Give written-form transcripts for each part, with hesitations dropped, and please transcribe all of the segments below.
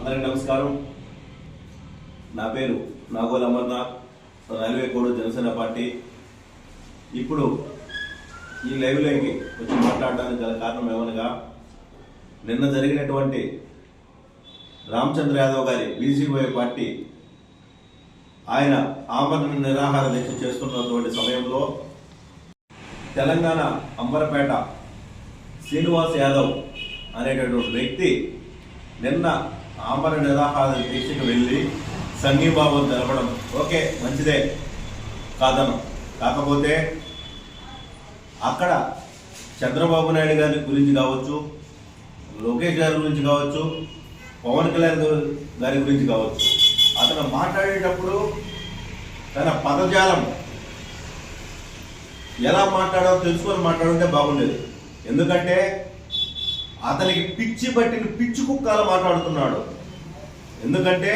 అందరికీ నమస్కారం. నా పేరు Nagole Amarnath, railway code Janasena party. ఇప్పుడు ఈ లైవ్లోకి వచ్చి మాట్లాడడానికి గల కారణం ఏమనగా, నిన్న జరిగినటువంటి రామచంద్ర యాదవ్ గారి బీసీవై పార్టీ ఆయన ఆమరణ నిరాహార దీక్ష చేస్తున్నటువంటి సమయంలో తెలంగాణ అంబర్పేట శ్రీనివాస్ యాదవ్ అనేటటువంటి వ్యక్తి నిన్న ఆమరణ నిరాహార దీక్షకు వెళ్ళి సంఘీభావం తెలపడం ఓకే, మంచిదే, కాదను. కాకపోతే అక్కడ చంద్రబాబు నాయుడు గారి గురించి కావచ్చు, లోకేష్ గారి గురించి కావచ్చు, పవన్ కళ్యాణ్ గారి గురించి కావచ్చు, అతను మాట్లాడేటప్పుడు తన పదజాలం ఎలా మాట్లాడాలో తెలుసుకొని మాట్లాడుంటే బాగుండేది. ఎందుకంటే అతనికి పిచ్చి పట్టిన పిచ్చి కుక్కలా మాట్లాడుతున్నాడు. ఎందుకంటే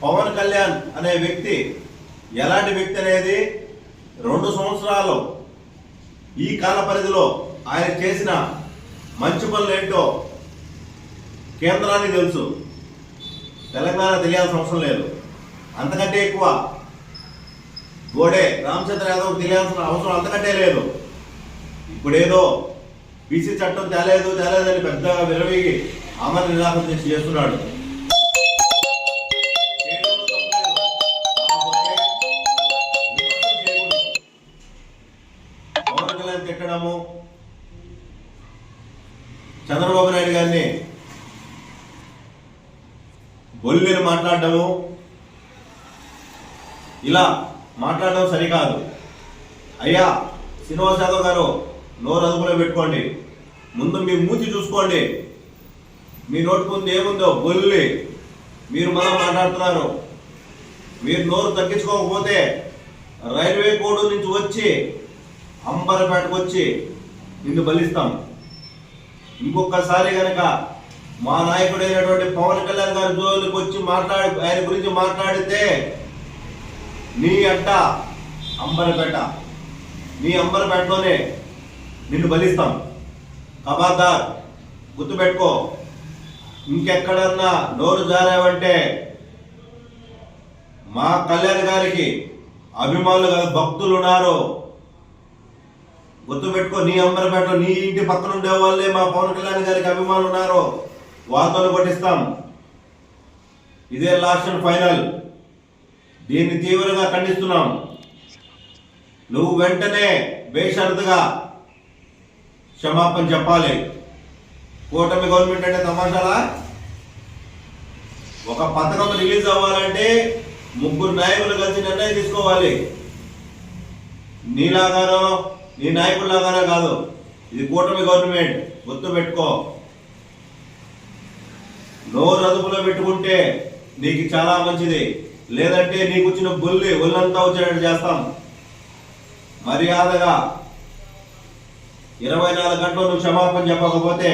పవన్ కళ్యాణ్ అనే వ్యక్తి ఎలాంటి వ్యక్తి అనేది 2 సంవత్సరాలు ఈ కాల పరిధిలో ఆయన చేసిన మంచి పనులు ఏంటో కేంద్రానికి తెలుసు, తెలంగాణ తెలియాల్సిన అవసరం లేదు. అంతకంటే ఎక్కువ గోడే రామచంద్ర యాదవ్ తెలియాల్సిన అవసరం అంతకంటే లేదు. ఇప్పుడేదో బీసీ చట్టం తేలేదని పెద్దగా విరవిగి ఆమరణ నిరాహార దీక్ష చేస్తున్నాడు. పవన్ కళ్యాణ్ తిట్టడము, చంద్రబాబు నాయుడు గారిని బొల్లిని మాట్లాడటము, ఇలా మాట్లాడడం సరికాదు. అయ్యా శ్రీనివాస్ యాదవ్ గారు, నోరు అదుపులో పెట్టుకోండి. ముందు మీ మూతి చూసుకోండి. మీ నోటి ముందు ఏముందో బొల్లి మీరు మనం మాట్లాడుతున్నారు. మీరు నోరు తగ్గించుకోకపోతే రైల్వే కోడ్ నుంచి వచ్చి అంబర్పేటకు వచ్చి నిన్ను బలిస్తాం. ఇంకొకసారి కనుక మా నాయకుడైనటువంటి పవన్ కళ్యాణ్ గారి జోలికి వచ్చి ఆయన గురించి మాట్లాడితే నీ అడ్డ అంబర్పేట, నీ అంబర్పేటలోనే నిన్ను బలిస్తాం. ఖబర్దార్, గుర్తుపెట్టుకో. ఇంకెక్కడన్నా నోరు జారావంటే మా కళ్యాణ్ గారికి అభిమానులు కాదు, భక్తులు ఉన్నారు. గుర్తుపెట్టుకో. నీ అంబర్పేటలో నీ ఇంటి పక్కన ఉండే వాళ్ళే మా పవన్ కళ్యాణ్ గారికి అభిమానులు ఉన్నారు. వాళ్ళతో కొట్టిస్తాం. ఇదే లాస్ట్ అండ్ ఫైనల్. దీన్ని తీవ్రంగా ఖండిస్తున్నాం. నువ్వు వెంటనే బేషరతుగా క్షమాపణ చెప్పాలి. కూటమి గవర్నమెంట్ అంటే తమాషాలా? ఒక పథకం రిలీజ్ అవ్వాలంటే 3 నాయకులు కలిసి నిర్ణయం తీసుకోవాలి. నీలాగానో నీ నాయకుల్లాగానో కాదు. ఇది కూటమి గవర్నమెంట్, గుర్తు పెట్టుకో. నోరు అదుపులో పెట్టుకుంటే నీకు చాలా మంచిది. లేదంటే నీకు వచ్చిన బొల్లి ఒళ్ళంతా వచ్చేటట్టు చేస్తాం. మర్యాదగా 24 గంటలు నువ్వు క్షమాపణ చెప్పకపోతే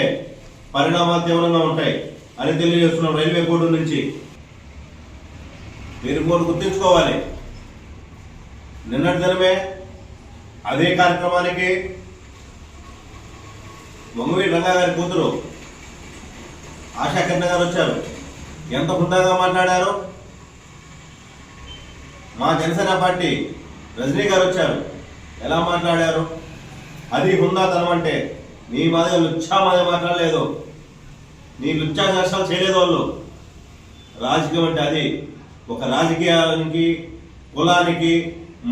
పరిణామాలు తీవ్రంగా ఉంటాయి అని తెలియజేస్తున్నాం రైల్వే కోడ్ నుంచి. మీరు కూడా గుర్తించుకోవాలి. నిన్నటి దినమే అదే కార్యక్రమానికి వంగవీటి రంగా గారి కూతురు ఆశా కిరణ్ గారు వచ్చారు. ఎంత హుందాగా మాట్లాడారు. మా జనసేన పార్టీ రజనీ గారు వచ్చారు, ఎలా మాట్లాడారు. అది హుందాతనం అంటే. నీ మాదిరి లుచ్చా మాదిరి మాట్లాడలేదు, నీ లుచ్చా దర్శనాలు చేయలేదు వాళ్ళు. రాజకీయం అంటే అది. ఒక రాజకీయానికి, కులానికి,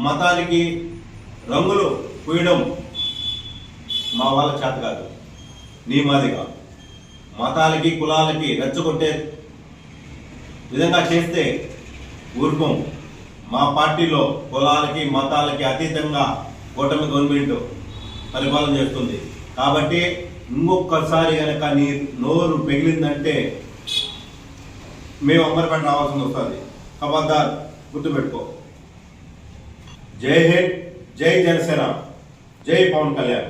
మతానికి రంగులు పూయడం మా వాళ్ళ చేత కాదు. నీ మాది కాదు. మతాలకి, కులాలకి రెచ్చగొట్టే విధంగా చేస్తే ఊరుకోం. మా పార్టీలో కులాలకి, మతాలకి అతీతంగా కూటమి గవర్నమెంట్ పరిపాలన చేస్తుంది. కాబట్టి ఇంకొకసారి కనుక నీ నోరు పెగిలిందంటే మేము అంబర్పేట రావాల్సింది వస్తుంది. ఖబర్దార్, గుర్తుపెట్టుకో. జై హింద్, జై జనసేన, జై పవన్ కళ్యాణ్.